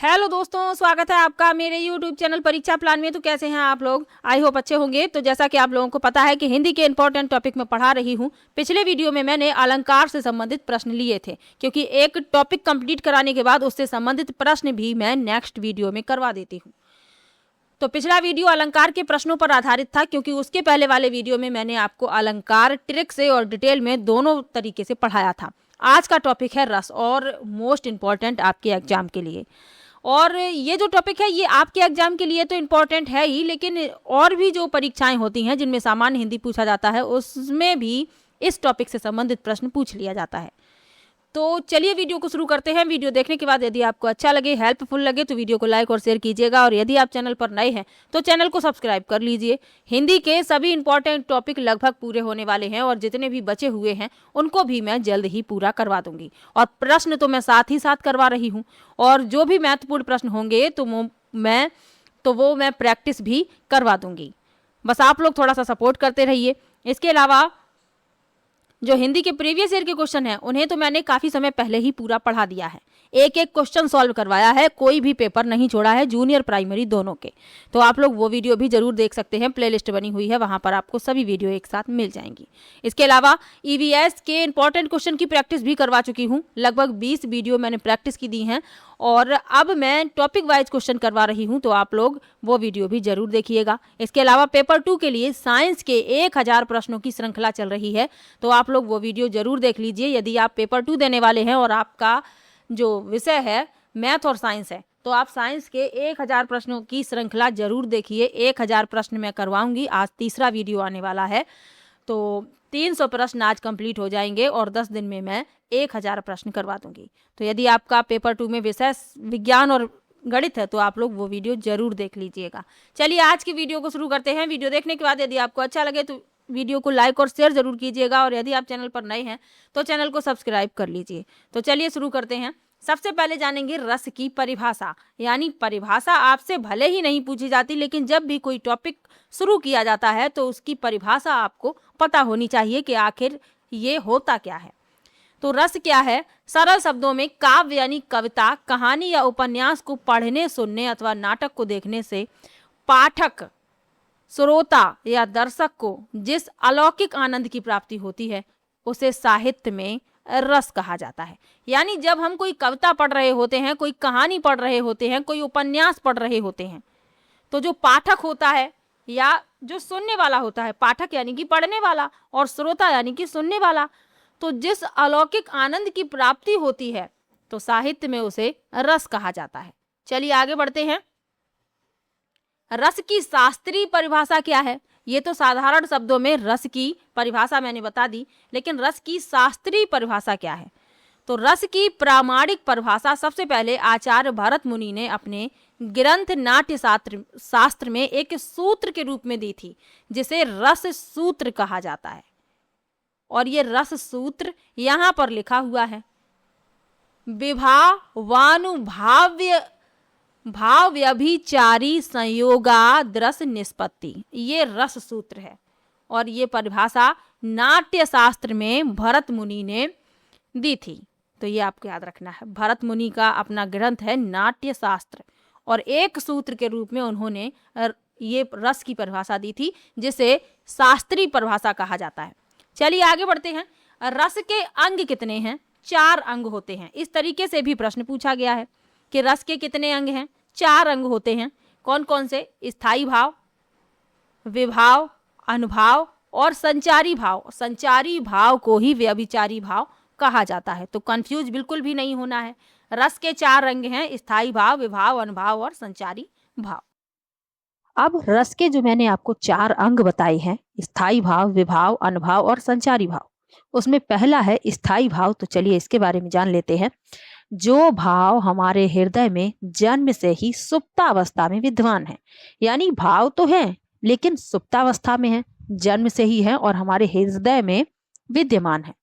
Hello दोस्तों, स्वागत है आपका मेरे YouTube चैनल परीक्षा प्लान में। तो कैसे हैं आप लोग? आई होप अच्छे होंगे। तो जैसा कि आप लोगों को पता है कि हिंदी के इंपॉर्टेंट टॉपिक में पढ़ा रही हूं। पिछले वीडियो में मैंने अलंकार से संबंधित प्रश्न लिए थे, क्योंकि एक टॉपिक कंप्लीट कराने के बाद उससे संबंधित प्रश्न भी मैं नेक्स्ट वीडियो में करवा देती हूँ। तो पिछला वीडियो अलंकार के प्रश्नों पर आधारित था, क्योंकि उसके पहले वाले वीडियो में मैंने आपको अलंकार ट्रिक से और डिटेल में दोनों तरीके से पढ़ाया था। आज का टॉपिक है रस, और मोस्ट इम्पॉर्टेंट आपके एग्जाम के लिए। और ये जो टॉपिक है ये आपके एग्जाम के लिए तो इम्पोर्टेंट है ही, लेकिन और भी जो परीक्षाएं होती हैं जिनमें सामान्य हिंदी पूछा जाता है उसमें भी इस टॉपिक से संबंधित प्रश्न पूछ लिया जाता है। तो चलिए वीडियो को शुरू करते हैं। वीडियो देखने के बाद यदि आपको अच्छा लगे, हेल्पफुल लगे, तो वीडियो को लाइक और शेयर कीजिएगा। और यदि आप चैनल पर नए हैं तो चैनल को सब्सक्राइब कर लीजिए। हिंदी के सभी इंपॉर्टेंट टॉपिक लगभग पूरे होने वाले हैं, और जितने भी बचे हुए हैं उनको भी मैं जल्द ही पूरा करवा दूंगी। और प्रश्न तो मैं साथ ही साथ करवा रही हूँ, और जो भी महत्वपूर्ण प्रश्न होंगे तो वो मैं प्रैक्टिस भी करवा दूंगी। बस आप लोग थोड़ा सा सपोर्ट करते रहिए। इसके अलावा जो हिंदी के प्रीवियस ईयर के क्वेश्चन हैं उन्हें तो मैंने काफ़ी समय पहले ही पूरा पढ़ा दिया है। एक एक क्वेश्चन सॉल्व करवाया है, कोई भी पेपर नहीं छोड़ा है, जूनियर प्राइमरी दोनों के। तो आप लोग वो वीडियो भी जरूर देख सकते हैं, प्लेलिस्ट बनी हुई है, वहां पर आपको सभी वीडियो एक साथ मिल जाएंगी। इसके अलावा ईवीएस के इंपॉर्टेंट क्वेश्चन की प्रैक्टिस भी करवा चुकी हूँ। लगभग 20 वीडियो मैंने प्रैक्टिस की दी हैं, और अब मैं टॉपिक वाइज क्वेश्चन करवा रही हूँ, तो आप लोग वो वीडियो भी जरूर देखिएगा। इसके अलावा पेपर 2 के लिए साइंस के 1000 प्रश्नों की श्रृंखला चल रही है, तो आप लोग वो वीडियो जरूर देख लीजिए। यदि आप पेपर 2 देने वाले हैं और आपका जो विषय है मैथ और साइंस है, तो आप साइंस के 1000 प्रश्नों की श्रृंखला जरूर देखिए। 1000 प्रश्न मैं करवाऊंगी। आज तीसरा वीडियो आने वाला है, तो 300 प्रश्न आज कंप्लीट हो जाएंगे, और 10 दिन में मैं 1000 प्रश्न करवा दूंगी। तो यदि आपका पेपर 2 में विषय विज्ञान और गणित है तो आप लोग वो वीडियो जरूर देख लीजिएगा। चलिए आज की वीडियो को शुरू करते हैं। वीडियो देखने के बाद यदि आपको अच्छा लगे तो वीडियो को लाइक और शेयर जरूर कीजिएगा, और यदि आप चैनल पर नए हैं तो चैनल को सब्सक्राइब कर लीजिए। तो चलिए शुरू करते हैं। सबसे पहले जानेंगे रस की परिभाषा। यानी परिभाषा आपसे भले ही नहीं पूछी जाती, लेकिन जब भी कोई टॉपिक शुरू किया जाता है तो उसकी परिभाषा आपको पता होनी चाहिए कि आखिर ये होता क्या है। तो रस क्या है? सरल शब्दों में काव्य यानी कविता, कहानी या उपन्यास को पढ़ने, सुनने अथवा नाटक को देखने से पाठक, श्रोता या दर्शक को जिस अलौकिक आनंद की प्राप्ति होती है उसे साहित्य में रस कहा जाता है। यानी जब हम कोई कविता पढ़ रहे होते हैं, कोई कहानी पढ़ रहे होते हैं, कोई उपन्यास पढ़ रहे होते हैं, तो जो पाठक होता है या जो सुनने वाला होता है, पाठक यानी कि पढ़ने वाला और श्रोता यानी कि सुनने वाला, तो जिस अलौकिक आनंद की प्राप्ति होती है तो साहित्य में उसे रस कहा जाता है। चलिए आगे बढ़ते हैं। रस की शास्त्रीय परिभाषा क्या है? ये तो साधारण शब्दों में रस की परिभाषा मैंने बता दी, लेकिन रस की शास्त्रीय परिभाषा क्या है? तो रस की प्रामाणिक परिभाषा सबसे पहले आचार्य भरत मुनि ने अपने ग्रंथ नाट्य शास्त्र में एक सूत्र के रूप में दी थी, जिसे रस सूत्र कहा जाता है। और ये रस सूत्र यहाँ पर लिखा हुआ है, विभावानुभाव्य भाव व्यभिचारी संयोगाद्रस निष्पत्ति। ये रस सूत्र है, और ये परिभाषा नाट्य शास्त्र में भरत मुनि ने दी थी। तो ये आपको याद रखना है। भरत मुनि का अपना ग्रंथ है नाट्य शास्त्र, और एक सूत्र के रूप में उन्होंने ये रस की परिभाषा दी थी, जिसे शास्त्रीय परिभाषा कहा जाता है। चलिए आगे बढ़ते हैं। रस के अंग कितने हैं? 4 अंग होते हैं। इस तरीके से भी प्रश्न पूछा गया है कि रस के कितने अंग हैं? 4 अंग होते हैं। कौन कौन से? स्थायी भाव, विभाव, अनुभाव और संचारी भाव। संचारी भाव को ही व्यभिचारी भाव कहा जाता है। तो कंफ्यूज बिल्कुल भी नहीं होना है। रस के 4 अंग हैं, स्थायी भाव, विभाव, अनुभाव और संचारी भाव। अब रस के जो मैंने आपको 4 अंग बताए हैं, स्थायी भाव, विभाव, अनुभाव और संचारी भाव, उसमें पहला है स्थायी भाव। तो चलिए इसके बारे में जान लेते हैं। जो भाव हमारे हृदय में जन्म से ही सुप्तावस्था में विद्यमान है, यानी भाव तो है लेकिन सुप्तावस्था में है, जन्म से ही है और हमारे हृदय में विद्यमान है,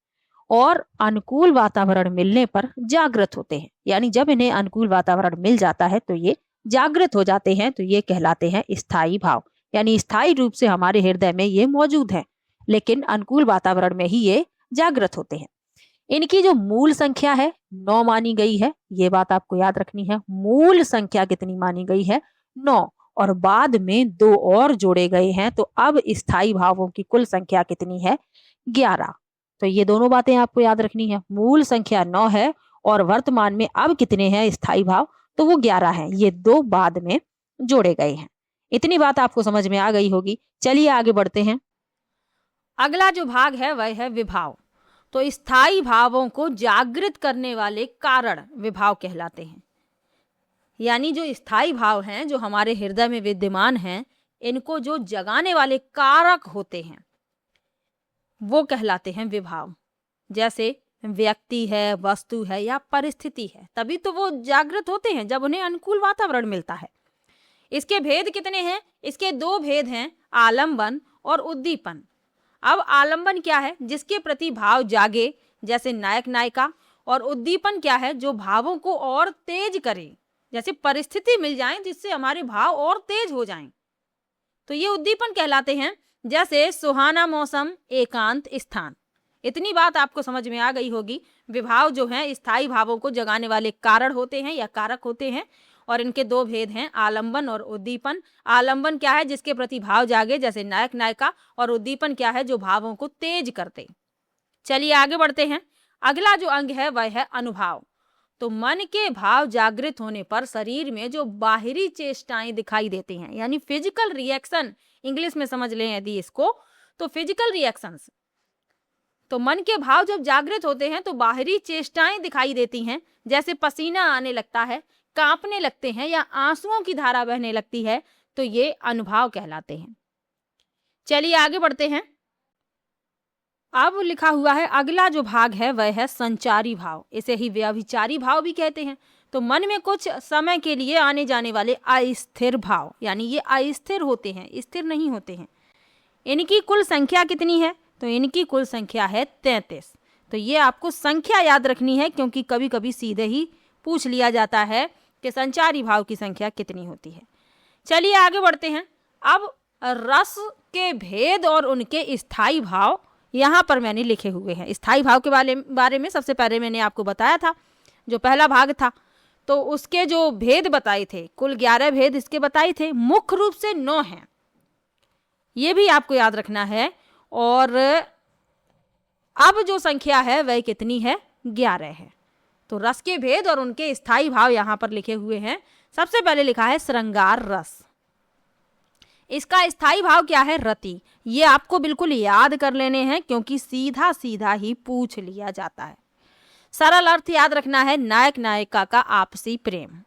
और अनुकूल वातावरण मिलने पर जागृत होते हैं। यानी जब इन्हें अनुकूल वातावरण मिल जाता है तो ये जागृत हो जाते हैं, तो ये कहलाते हैं स्थायी भाव। यानी स्थायी रूप से हमारे हृदय में ये मौजूद है, लेकिन अनुकूल वातावरण में ही ये जागृत होते हैं। इनकी जो मूल संख्या है 9 मानी गई है, ये बात आपको याद रखनी है। मूल संख्या कितनी मानी गई है? 9, और बाद में 2 और जोड़े गए हैं, तो अब स्थायी भावों की कुल संख्या कितनी है? 11। तो ये दोनों बातें आपको याद रखनी है। मूल संख्या 9 है और वर्तमान में अब कितने हैं स्थायी भाव? तो वो 11 हैं। ये 2 बाद में जोड़े गए हैं। इतनी बात आपको समझ में आ गई होगी। चलिए आगे बढ़ते हैं। अगला जो भाग है वह है विभाव। तो स्थायी भावों को जागृत करने वाले कारण विभाव कहलाते हैं। यानी जो स्थायी भाव हैं, जो हमारे हृदय में विद्यमान हैं, इनको जो जगाने वाले कारक होते हैं वो कहलाते हैं विभाव। जैसे व्यक्ति है, वस्तु है या परिस्थिति है, तभी तो वो जागृत होते हैं जब उन्हें अनुकूल वातावरण मिलता है। इसके भेद कितने हैं? इसके 2 भेद हैं, आलंबन और उद्दीपन। अब आलंबन क्या है? जिसके प्रति भाव जागे, जैसे नायक नायिका। और उद्दीपन क्या है? जो भावों को और तेज करे, जैसे परिस्थिति मिल जाए जिससे हमारे भाव और तेज हो जाएं, तो ये उद्दीपन कहलाते हैं। जैसे सुहाना मौसम, एकांत स्थान। इतनी बात आपको समझ में आ गई होगी। विभाव जो हैं स्थायी भावों को जगाने वाले कारण होते हैं या कारक होते हैं, और इनके 2 भेद हैं, आलंबन और उद्दीपन। आलंबन क्या है? जिसके प्रति भाव जागे, जैसे नायक नायिका। और उद्दीपन क्या है? जो भावों को तेज करते। चलिए आगे बढ़ते हैं। अगला जो अंग है वह है अनुभाव। तो मन के भाव जागृत होने पर शरीर में जो बाहरी चेष्टाएं दिखाई देती हैं, यानी फिजिकल रिएक्शन इंग्लिश में समझ लें यदि इसको, तो फिजिकल रिएक्शंस। तो मन के भाव जब जागृत होते हैं तो बाहरी चेष्टाएं दिखाई देती हैं, जैसे पसीना आने लगता है, कांपने लगते हैं या आंसुओं की धारा बहने लगती है, तो ये अनुभाव कहलाते हैं। चलिए आगे बढ़ते हैं। अब लिखा हुआ है अगला जो भाग है वह है संचारी भाव। इसे ही व्यभिचारी भाव भी कहते हैं। तो मन में कुछ समय के लिए आने जाने वाले अस्थिर भाव, यानी ये अस्थिर होते हैं, स्थिर नहीं होते हैं। इनकी कुल संख्या कितनी है? तो इनकी कुल संख्या है 33। तो ये आपको संख्या याद रखनी है, क्योंकि कभी कभी सीधे ही पूछ लिया जाता है कि संचारी भाव की संख्या कितनी होती है। चलिए आगे बढ़ते हैं। अब रस के भेद और उनके स्थायी भाव यहाँ पर मैंने लिखे हुए हैं। स्थायी भाव के बारे में सबसे पहले मैंने आपको बताया था, जो पहला भाग था, तो उसके जो भेद बताए थे, कुल 11 भेद इसके बताए थे। मुख्य रूप से 9 हैं, ये भी आपको याद रखना है। और अब जो संख्या है वह कितनी है? 11 है। तो रस के भेद और उनके स्थायी भाव यहाँ पर लिखे हुए हैं। सबसे पहले लिखा है श्रृंगार रस। इसका स्थायी भाव क्या है? रति। ये आपको बिल्कुल याद कर लेने हैं, क्योंकि सीधा सीधा ही पूछ लिया जाता है। सरल अर्थ याद रखना है, नायक नायिका का आपसी प्रेम।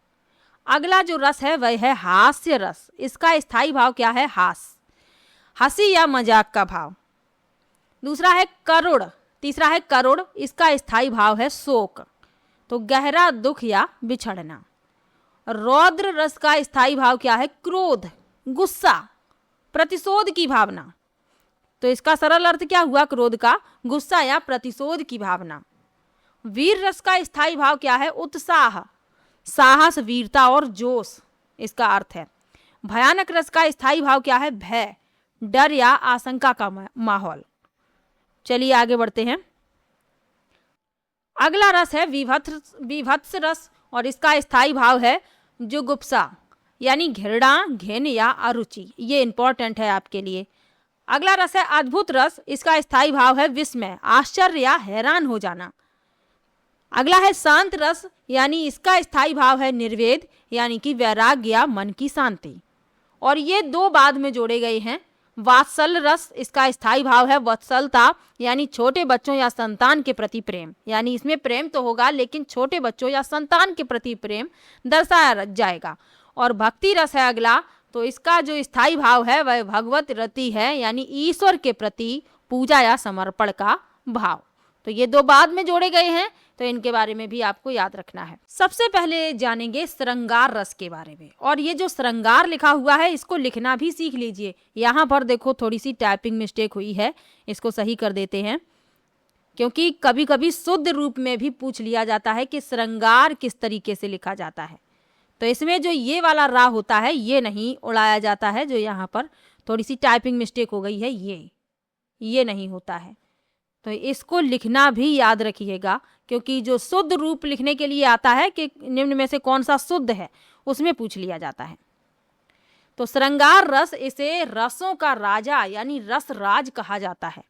अगला जो रस है वह है हास्य रस। इसका स्थायी भाव क्या है? हास, हंसी या मजाक का भाव। दूसरा है करुण, तीसरा है करुण। इसका स्थायी भाव है शोक, तो गहरा दुख या बिछड़ना। रौद्र रस का स्थायी भाव क्या है? क्रोध, गुस्सा, प्रतिशोध की भावना। तो इसका सरल अर्थ क्या हुआ? क्रोध का, गुस्सा या प्रतिशोध की भावना। वीर रस का स्थायी भाव क्या है? उत्साह, साहस, वीरता और जोश इसका अर्थ है। भयानक रस का स्थायी भाव क्या है? भय, डर या आशंका का माहौल। चलिए आगे बढ़ते हैं। अगला रस है विभत्स रस, और इसका स्थायी भाव है जुगुप्सा, यानी घृणा, घिन या अरुचि। ये इंपॉर्टेंट है आपके लिए। अगला रस है अद्भुत रस। इसका स्थायी भाव है विस्मय, आश्चर्य या हैरान हो जाना। अगला है शांत रस, यानी इसका स्थायी भाव है निर्वेद, यानी कि वैराग्य या मन की शांति। और ये 2 बाद में जोड़े गए हैं। वात्सल रस, इसका स्थायी भाव है वत्सलता, यानी छोटे बच्चों या संतान के प्रति प्रेम। यानी इसमें प्रेम तो होगा, लेकिन छोटे बच्चों या संतान के प्रति प्रेम दर्शाया जाएगा। और भक्ति रस है अगला, तो इसका जो स्थायी भाव है वह भगवत रति है, यानी ईश्वर के प्रति पूजा या समर्पण का भाव। तो ये 2 बाद में जोड़े गए हैं, तो इनके बारे में भी आपको याद रखना है। सबसे पहले जानेंगे श्रृंगार रस के बारे में। और ये जो श्रृंगार लिखा हुआ है इसको लिखना भी सीख लीजिए। यहाँ पर देखो थोड़ी सी टाइपिंग मिस्टेक हुई है, इसको सही कर देते हैं, क्योंकि कभी कभी शुद्ध रूप में भी पूछ लिया जाता है कि श्रृंगार किस तरीके से लिखा जाता है। तो इसमें जो ये वाला रा होता है ये नहीं उड़ाया जाता है, जो यहाँ पर थोड़ी सी टाइपिंग मिस्टेक हो गई है, ये नहीं होता है। तो इसको लिखना भी याद रखिएगा, क्योंकि जो शुद्ध रूप लिखने के लिए आता है कि निम्न में से कौन सा शुद्ध है, उसमें पूछ लिया जाता है। तो श्रृंगार रस, इसे रसों का राजा यानी रस राज कहा जाता है।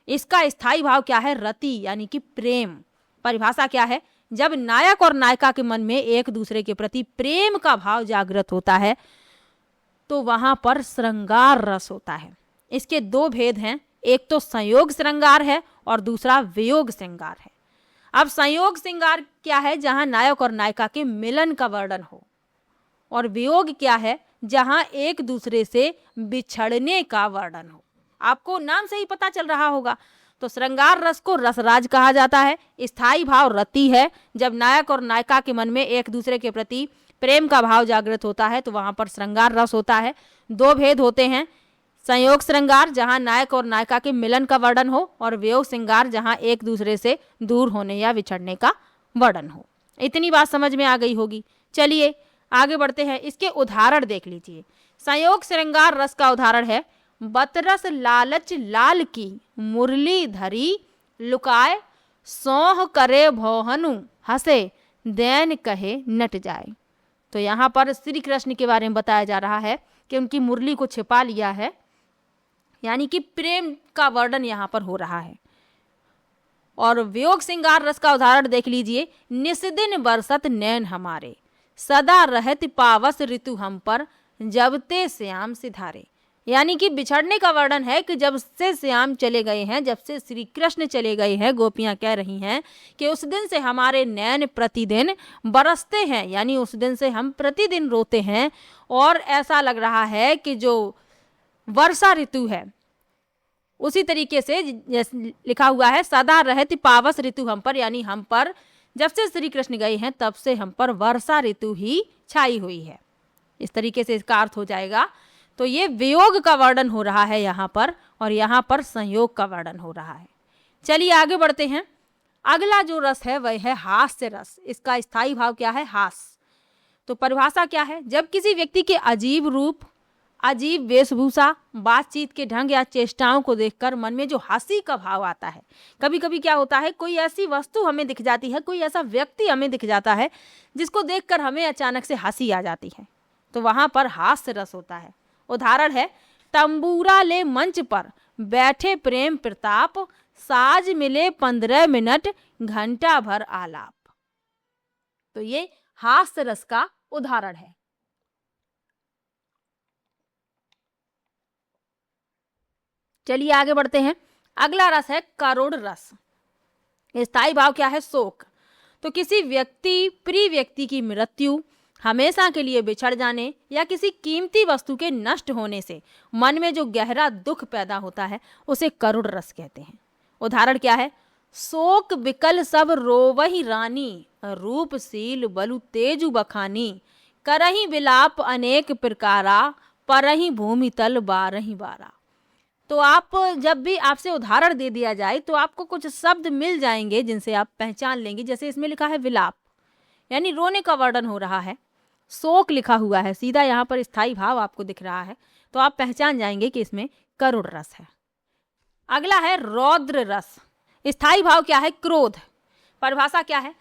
इसका स्थायी भाव क्या है? रति यानी कि प्रेम। परिभाषा क्या है? जब नायक और नायिका के मन में एक दूसरे के प्रति प्रेम का भाव जागृत होता है तो वहां पर श्रृंगार रस होता है। इसके दो भेद हैं, एक तो संयोग श्रृंगार है और दूसरा वियोग श्रृंगार है। अब संयोग श्रृंगार क्या है? जहां नायक और नायिका के मिलन का वर्णन हो। और वियोग क्या है? जहां एक दूसरे से बिछड़ने का वर्णन हो। आपको नाम से ही पता चल रहा होगा। तो श्रृंगार रस को रसराज कहा जाता है। स्थायी भाव रति है। जब नायक और नायिका के मन में एक दूसरे के प्रति प्रेम का भाव जागृत होता है तो वहां पर श्रृंगार रस होता है। दो भेद होते हैं, संयोग श्रृंगार जहां नायक और नायिका के मिलन का वर्णन हो, और वियोग श्रृंगार जहां एक दूसरे से दूर होने या बिछड़ने का वर्णन हो। इतनी बात समझ में आ गई होगी। चलिए आगे बढ़ते हैं, इसके उदाहरण देख लीजिए। संयोग श्रृंगार रस का उदाहरण है, बतरस लालच लाल की मुरली धरी लुकाए, सौह करे भौहनु हंसे दैन कहे नट जाए। तो यहाँ पर श्री कृष्ण के बारे में बताया जा रहा है कि उनकी मुरली को छिपा लिया है, यानी कि प्रेम का वर्णन यहाँ पर हो रहा है। और वियोग श्रृंगार रस का उदाहरण देख लीजिए, निस्दिन बरसत नैन हमारे, सदा रहत पावस ऋतु हम पर, जब ते श्याम सिधारे। यानी कि बिछड़ने का वर्णन है कि जब से श्याम चले गए हैं, जब से श्री कृष्ण चले गए हैं, गोपियां कह रही हैं कि उस दिन से हमारे नैन प्रतिदिन बरसते हैं, यानी उस दिन से हम प्रतिदिन रोते हैं। और ऐसा लग रहा है कि जो वर्षा ऋतु है उसी तरीके से जैसे लिखा हुआ है, सदा रहती पावस ऋतु हम पर, यानी हम पर जब से श्री कृष्ण गए हैं तब से हम पर वर्षा ऋतु ही छाई हुई है। इस तरीके से इसका अर्थ हो जाएगा। तो ये वियोग का वर्णन हो रहा है यहाँ पर, और यहाँ पर संयोग का वर्णन हो रहा है। चलिए आगे बढ़ते हैं। अगला जो रस है वह है हास्य रस। इसका स्थायी भाव क्या है? हास्य। तो परिभाषा क्या है? जब किसी व्यक्ति के अजीब रूप, अजीब वेशभूषा, बातचीत के ढंग या चेष्टाओं को देखकर मन में जो हंसी का भाव आता है। कभी कभी क्या होता है, कोई ऐसी वस्तु हमें दिख जाती है, कोई ऐसा व्यक्ति हमें दिख जाता है जिसको देखकर हमें अचानक से हंसी आ जाती है, तो वहां पर हास्य रस होता है। उदाहरण है, तंबूरा ले मंच पर बैठे प्रेम प्रताप, साज मिले 15 मिनट घंटा भर आलाप। तो ये हास्य रस का उदाहरण है। चलिए आगे बढ़ते हैं। अगला रस है करुण रस। स्थायी भाव क्या है? शोक। तो किसी व्यक्ति, प्रिय व्यक्ति की मृत्यु, हमेशा के लिए बिछड़ जाने या किसी कीमती वस्तु के नष्ट होने से मन में जो गहरा दुख पैदा होता है उसे करुण रस कहते हैं। उदाहरण क्या है? शोक बिकल सब रोवही रानी, रूपशील बलु तेजु बखानी, करही विलाप अनेक प्रकारा, परही भूमि तल बारही बारा। तो आप जब भी आपसे उदाहरण दे दिया जाए तो आपको कुछ शब्द मिल जाएंगे जिनसे आप पहचान लेंगे। जैसे इसमें लिखा है विलाप, यानी रोने का वर्णन हो रहा है। शोक लिखा हुआ है, सीधा यहाँ पर स्थायी भाव आपको दिख रहा है, तो आप पहचान जाएंगे कि इसमें करुण रस है। अगला है रौद्र रस। स्थायी भाव क्या है? क्रोध। परिभाषा क्या है?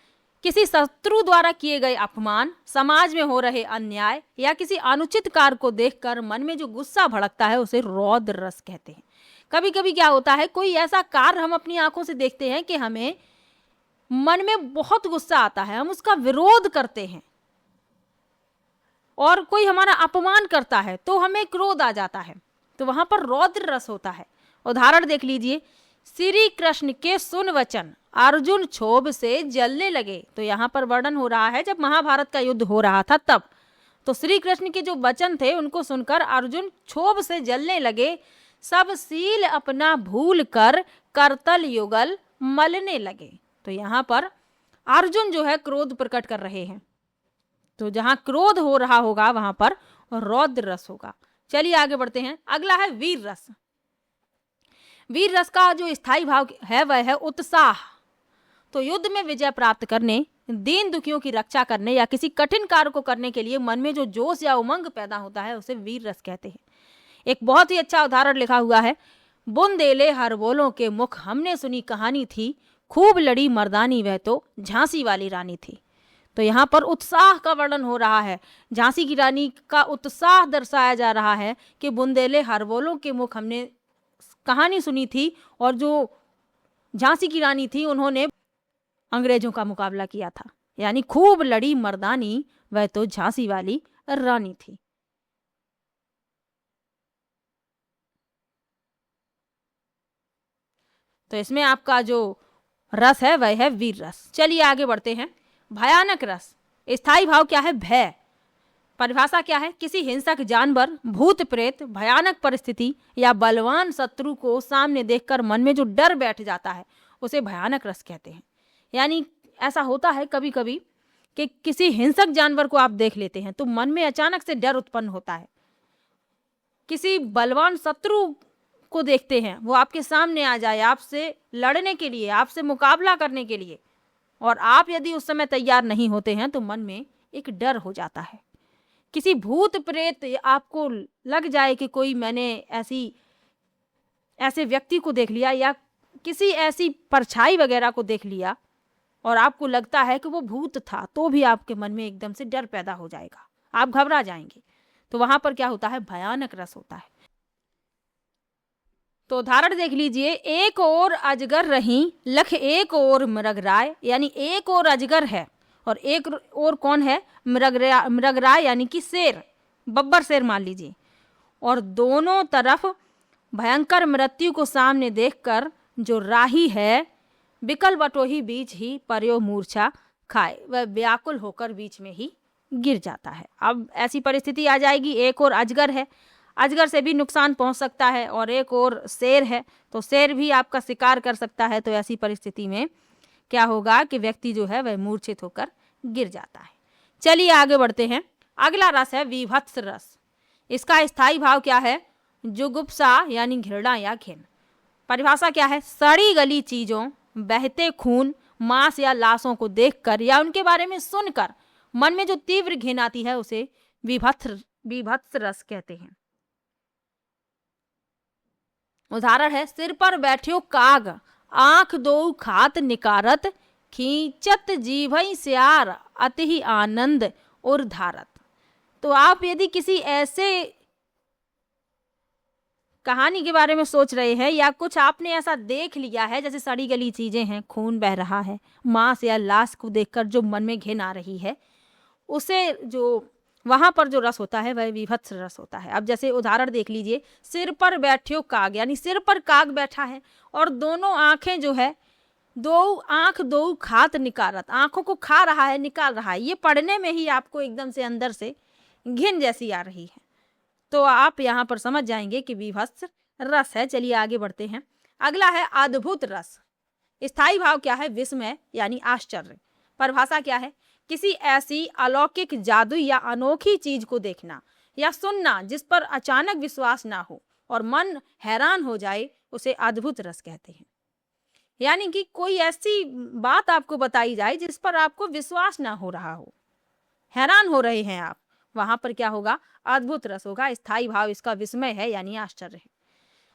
किसी शत्रु द्वारा किए गए अपमान, समाज में हो रहे अन्याय या किसी अनुचित कार्य को देखकर मन में जो गुस्सा भड़कता है उसे रौद्र रस कहते हैं। कभी कभी क्या होता है, कोई ऐसा कार्य हम अपनी आंखों से देखते हैं कि हमें मन में बहुत गुस्सा आता है, हम उसका विरोध करते हैं, और कोई हमारा अपमान करता है तो हमें क्रोध आ जाता है, तो वहां पर रौद्र रस होता है। उदाहरण देख लीजिए, श्री कृष्ण के सुन वचन अर्जुन क्षोभ से जलने लगे। तो यहाँ पर वर्णन हो रहा है जब महाभारत का युद्ध हो रहा था तब। तो श्री कृष्ण के जो वचन थे उनको सुनकर अर्जुन क्षोभ से जलने लगे, सब सील अपना भूल कर करतल युगल मलने लगे। तो यहाँ पर अर्जुन जो है क्रोध प्रकट कर रहे हैं। तो जहाँ क्रोध हो रहा होगा वहां पर रौद्र रस होगा। चलिए आगे बढ़ते हैं। अगला है वीर रस। वीर रस का जो स्थायी भाव है वह है उत्साह। तो युद्ध में विजय प्राप्त करने, दीन दुखियों की रक्षा करने या किसी कठिन कार्य को करने के लिए मन में जो जोश या उमंग पैदा होता है उसे वीर रस कहते हैं। एक बहुत ही अच्छा उदाहरण लिखा हुआ है, बुंदेले हरबोलों के मुख हमने सुनी कहानी थी, खूब लड़ी मर्दानी वह तो झांसी वाली रानी थी। तो यहाँ पर उत्साह का वर्णन हो रहा है, झांसी की रानी का उत्साह दर्शाया जा रहा है कि बुंदेले हरबोलों के मुख हमने कहानी सुनी थी, और जो झांसी की रानी थी उन्होंने अंग्रेजों का मुकाबला किया था, यानी खूब लड़ी मर्दानी वह तो झांसी वाली रानी थी। तो इसमें आपका जो रस है वह है वीर रस। चलिए आगे बढ़ते हैं। भयानक रस, स्थायी भाव क्या है? भय। परिभाषा क्या है? किसी हिंसक जानवर, भूत प्रेत, भयानक परिस्थिति या बलवान शत्रु को सामने देखकर मन में जो डर बैठ जाता है उसे भयानक रस कहते हैं। यानी ऐसा होता है कभी कभी कि किसी हिंसक जानवर को आप देख लेते हैं तो मन में अचानक से डर उत्पन्न होता है। किसी बलवान शत्रु को देखते हैं, वो आपके सामने आ जाए आपसे लड़ने के लिए, आपसे मुकाबला करने के लिए, और आप यदि उस समय तैयार नहीं होते हैं तो मन में एक डर हो जाता है। किसी भूत प्रेत आपको लग जाए कि कोई मैंने ऐसे व्यक्ति को देख लिया, या किसी ऐसी परछाई वगैरह को देख लिया और आपको लगता है कि वो भूत था, तो भी आपके मन में एकदम से डर पैदा हो जाएगा, आप घबरा जाएंगे। तो वहां पर क्या होता है? भयानक रस होता है। तो उदाहरण देख लीजिए। एक और अजगर रही, लख एक और मृगराय, यानी एक और अजगर है और एक और कौन है? मृगराय यानी कि शेर, बब्बर शेर मान लीजिए। और दोनों तरफ भयंकर मृत्यु को सामने देखकर जो राही है, बिकल बटोही बीच ही पर्यो मूर्छा खाए, वह व्याकुल होकर बीच में ही गिर जाता है। अब ऐसी परिस्थिति आ जाएगी, एक और अजगर है, अजगर से भी नुकसान पहुंच सकता है, और एक और शेर है तो शेर भी आपका शिकार कर सकता है। तो ऐसी परिस्थिति में क्या होगा कि व्यक्ति जो है वह मूर्छित होकर गिर जाता है। चलिए आगे बढ़ते हैं। अगला रस है विभत्स रस। इसका स्थायी भाव क्या है? जुगुप्सा यानी घृणा या घिन। परिभाषा क्या है? सड़ी गली चीजों, बहते खून, मांस या लाशों को देखकर या उनके बारे में सुनकर मन में जो तीव्र घिन आती है उसे विभत्स रस कहते हैं। उदाहरण है, सिर पर बैठ्यो काग, आंख दो खात निकारत, खींचत जीभई स्यार, अति ही आनंद और धारत। तो आप यदि किसी ऐसे कहानी के बारे में सोच रहे हैं या कुछ आपने ऐसा देख लिया है, जैसे सड़ी गली चीजें हैं, खून बह रहा है, मांस या लाश को देखकर जो मन में घिन आ रही है, उसे जो वहां पर जो रस होता है वह विभत्स रस होता है। अब जैसे उदाहरण देख लीजिए। सिर पर बैठ्यो काग, यानी सिर पर काग बैठा है और दोनों आंखें जो है, दो खात निकारत, आंखों को खा रहा है, निकाल रहा है। ये पढ़ने में ही आपको एकदम से अंदर से घिन जैसी आ रही है, तो आप यहाँ पर समझ जाएंगे कि विभत्स रस है। चलिए आगे बढ़ते हैं। अगला है अद्भुत रस। स्थायी भाव क्या है? विस्मय यानी आश्चर्य। परिभाषा क्या है? किसी ऐसी अलौकिक, जादू या अनोखी चीज को देखना या सुनना जिस पर अचानक विश्वास ना हो और मन हैरान हो जाए, उसे अद्भुत रस कहते हैं। यानी कि कोई ऐसी बात आपको बताई जाए जिस पर आपको विश्वास ना हो रहा हो, हैरान हो रहे हैं आप, वहां पर क्या होगा? अद्भुत रस होगा। स्थायी भाव इसका विस्मय है यानी आश्चर्य है।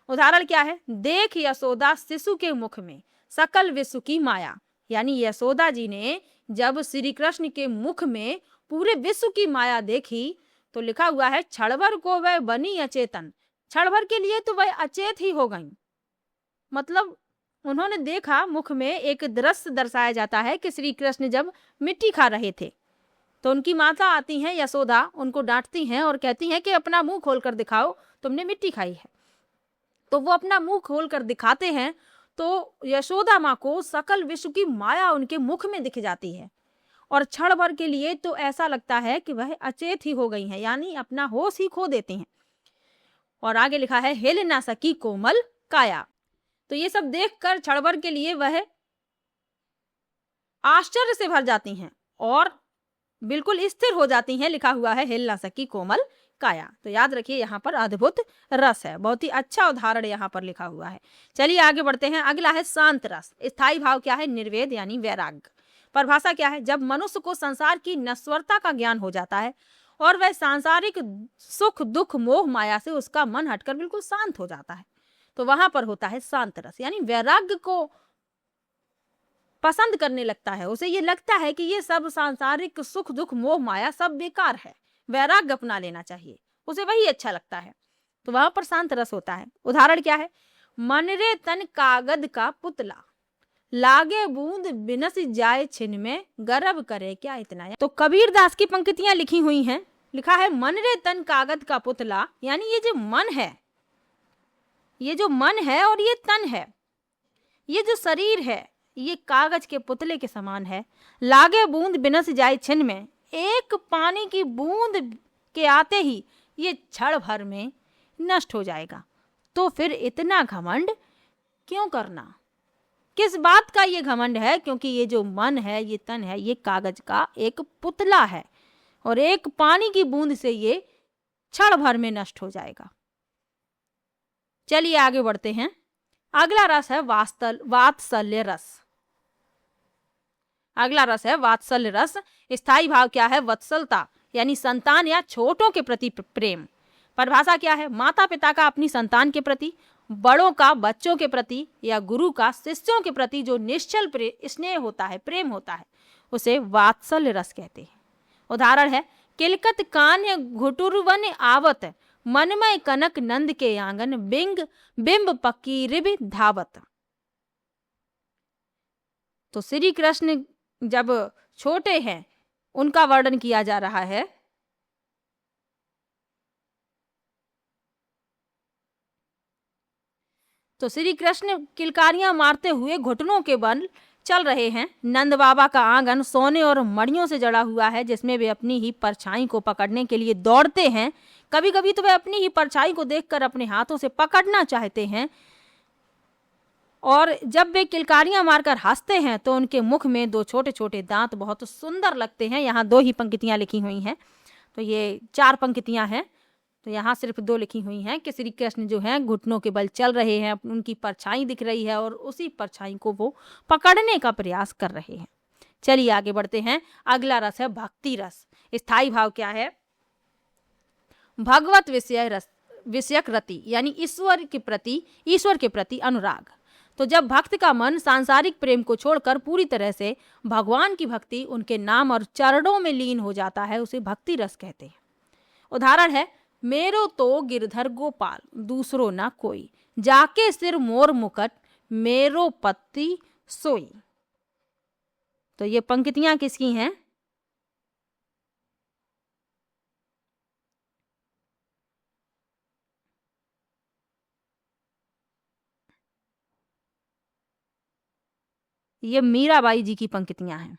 उदाहरण क्या है? देख यशोदा शिशु के मुख में सकल विश्व की माया, यानी यशोदा जी ने जब श्री कृष्ण के मुख में पूरे विश्व की माया देखी तो लिखा हुआ है, क्षण भर को वह बनी अचेतन। क्षण भर के लिए तो वह अचेत ही हो गई। मतलब उन्होंने देखा, मुख में एक दृश्य दर्शाया जाता है कि श्री कृष्ण जब मिट्टी खा रहे थे तो उनकी माता आती हैं यशोदा, उनको डांटती हैं और कहती हैं कि अपना मुंह खोलकर दिखाओ, तुमने मिट्टी खाई है। तो वो अपना मुंह खोलकर दिखाते हैं तो यशोदा माँ को सकल विश्व की माया उनके मुख में दिख जाती है और क्षण भर के लिए तो ऐसा लगता है कि वह अचेत ही हो गई हैं, यानी अपना होश ही खो देती हैं। और आगे लिखा है, हिल ना सकी कोमल काया। तो ये सब देखकर क्षण भर के लिए वह आश्चर्य से भर जाती हैं और बिल्कुल स्थिर हो जाती हैं। लिखा हुआ है, हिल ना सकी कोमल काया। तो याद रखिए यहाँ पर अद्भुत रस है। बहुत ही अच्छा उदाहरण यहाँ पर लिखा हुआ है। चलिए आगे बढ़ते हैं। अगला है शांत रस। स्थायी भाव क्या है? निर्वेद यानी वैराग्य। परिभाषा क्या है? जब मनुष्य को संसार की नश्वरता का ज्ञान हो जाता है और वह सांसारिक सुख दुख मोह माया से उसका मन हटकर बिल्कुल शांत हो जाता है। तो वहां पर होता है शांत रस, यानी वैराग्य को पसंद करने लगता है। उसे ये लगता है कि ये सब सांसारिक सुख दुख मोह माया सब बेकार है, वैराग्य अपना लेना चाहिए, उसे वही अच्छा लगता है। तो वहां पर शांत रस होता है। उदाहरण क्या है? मन रे तन कागद का पुतला, लागे बूंद बिनस जाए छिन में, गर्व करे क्या इतना। तो कबीर दास की पंक्तियां लिखी हुई हैं, लिखा है मन रे तन कागद का पुतला, यानी ये जो मन है, ये जो मन है और ये तन है, ये जो शरीर है, ये कागज के पुतले के समान है। लागे बूंद बिनस जाए छिन में, एक पानी की बूंद के आते ही ये क्षण भर में नष्ट हो जाएगा। तो फिर इतना घमंड क्यों करना? किस बात का ये घमंड है? क्योंकि ये जो मन है, ये तन है, ये कागज का एक पुतला है और एक पानी की बूंद से ये क्षण भर में नष्ट हो जाएगा। चलिए आगे बढ़ते हैं। अगला रस है वात्सल्य रस। अगला रस है वात्सल्य रस। स्थायी भाव क्या है? वत्सलता, यानी संतान या छोटों के प्रति प्रेम। परिभाषा क्या है? माता पिता का अपनी संतान के प्रति, बड़ों का बच्चों के प्रति या गुरु का शिष्यों के प्रति जो निश्चल स्नेह होता है, प्रेम होता है, उसे वात्सल्य रस कहते हैं। उदाहरण है, किलकत कान्य घुटुरवन आवत, मनमय कनक नंद के आंगन, बिंब पकीरिब धावत। तो श्री कृष्ण जब छोटे हैं उनका वर्णन किया जा रहा है। तो श्री कृष्ण किलकारियां मारते हुए घुटनों के बल चल रहे हैं। नंद बाबा का आंगन सोने और मणियों से जड़ा हुआ है, जिसमें वे अपनी ही परछाई को पकड़ने के लिए दौड़ते हैं। कभी कभी तो वे अपनी ही परछाई को देखकर अपने हाथों से पकड़ना चाहते हैं, और जब वे किलकारियां मारकर हंसते हैं तो उनके मुख में दो छोटे छोटे दांत बहुत सुंदर लगते हैं। यहाँ 2 ही पंक्तियां लिखी हुई हैं, तो ये 4 पंक्तियां हैं, तो यहाँ सिर्फ 2 लिखी हुई हैं कि श्री कृष्ण जो हैं घुटनों के बल चल रहे हैं, उनकी परछाई दिख रही है और उसी परछाई को वो पकड़ने का प्रयास कर रहे हैं। चलिए आगे बढ़ते हैं। अगला रस है भक्ति रस। स्थायी भाव क्या है? भगवत विषयक रति, यानी ईश्वर के प्रति अनुराग। तो जब भक्त का मन सांसारिक प्रेम को छोड़कर पूरी तरह से भगवान की भक्ति, उनके नाम और चरणों में लीन हो जाता है, उसे भक्ति रस कहते हैं। उदाहरण है, मेरो तो गिरधर गोपाल, दूसरो ना कोई, जाके सिर मोर मुकट, मेरो पति सोई। तो ये पंक्तियां किसकी हैं? ये मीराबाई जी की पंक्तियां हैं।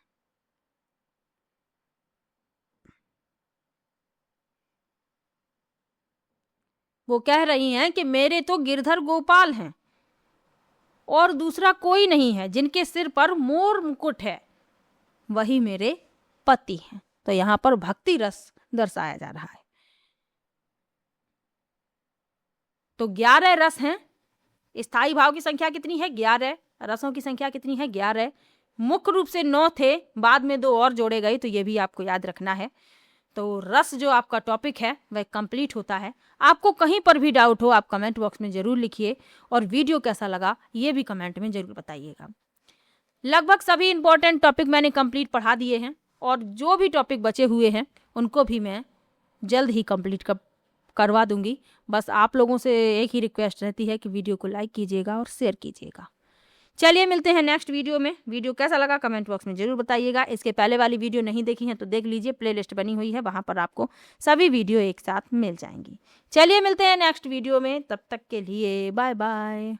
वो कह रही हैं कि मेरे तो गिरधर गोपाल हैं और दूसरा कोई नहीं है, जिनके सिर पर मोर मुकुट है, वही मेरे पति हैं। तो यहाँ पर भक्ति रस दर्शाया जा रहा है। तो 11 रस हैं। स्थायी भाव की संख्या कितनी है? 11। रसों की संख्या कितनी है? 11। मुख्य रूप से 9 थे, बाद में 2 और जोड़े गए, तो ये भी आपको याद रखना है। तो रस जो आपका टॉपिक है वह कंप्लीट होता है। आपको कहीं पर भी डाउट हो आप कमेंट बॉक्स में ज़रूर लिखिए, और वीडियो कैसा लगा ये भी कमेंट में ज़रूर बताइएगा। लगभग सभी इंपॉर्टेंट टॉपिक मैंने कंप्लीट पढ़ा दिए हैं, और जो भी टॉपिक बचे हुए हैं उनको भी मैं जल्द ही कंप्लीट करवा दूंगी। बस आप लोगों से एक ही रिक्वेस्ट रहती है कि वीडियो को लाइक कीजिएगा और शेयर कीजिएगा। चलिए मिलते हैं नेक्स्ट वीडियो में। वीडियो कैसा लगा कमेंट बॉक्स में जरूर बताइएगा। इसके पहले वाली वीडियो नहीं देखी है तो देख लीजिए, प्लेलिस्ट बनी हुई है, वहां पर आपको सभी वीडियो एक साथ मिल जाएंगी। चलिए मिलते हैं नेक्स्ट वीडियो में, तब तक के लिए बाय बाय।